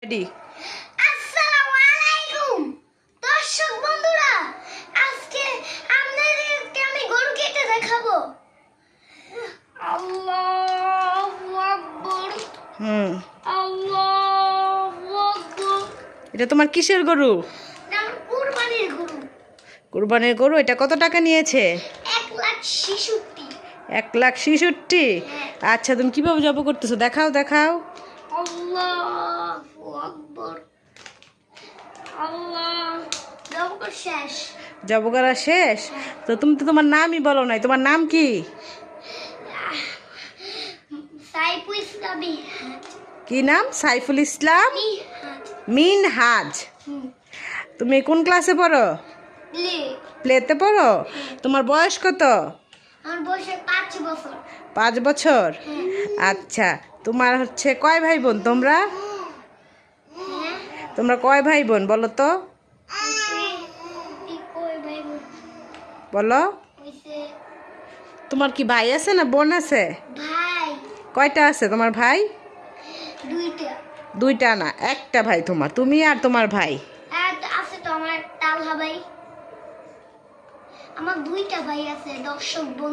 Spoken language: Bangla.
রেডি। আসসালামু আলাইকুম দর্শক বন্ধুরা, আজকে আপনাদেরকে আমি গরু কেটে দেখাবো। আল্লাহু আকবার। আল্লাহু আকবার। এটা তোমার কিসের গরু? নাম কুরবানির গরু। কুরবানির গরু। এটা কত টাকা নিয়েছে? 1,66,000। 1,66,000। হ্যাঁ। আচ্ছা, তুমি কিভাবে জব করতেছো? দেখাও দেখাও। আল্লাহু আকবার। আল্লাহ জবর শেষ। জব করা শেষ? তো তুমি তো তোমার নামই বলো নাই। তোমার নাম কি? সাইফুল ইসলামী। কি নাম? সাইফুল ইসলাম মিনহাজ। তুমি কোন ক্লাসে পড়ো? প্লেতে পড়ো? তোমার বয়স কত? আমার বয়স 5 বছর। 5 বছর। আচ্ছা, তোমার কয় ভাই বোন তোমরা? তোমরা কয় ভাই বোন বলো তো? বলো। তোমার কি ভাই আছে না বোন আছে? ভাই কয়টা আছে তোমার ভাই? 2টা। 2টা না, একটা ভাই তোমার, তুমি আর তোমার ভাই। আর আছে তো আমার তালহা ভাই। আমার 2টা ভাই আছে দর্শক বন্ধু।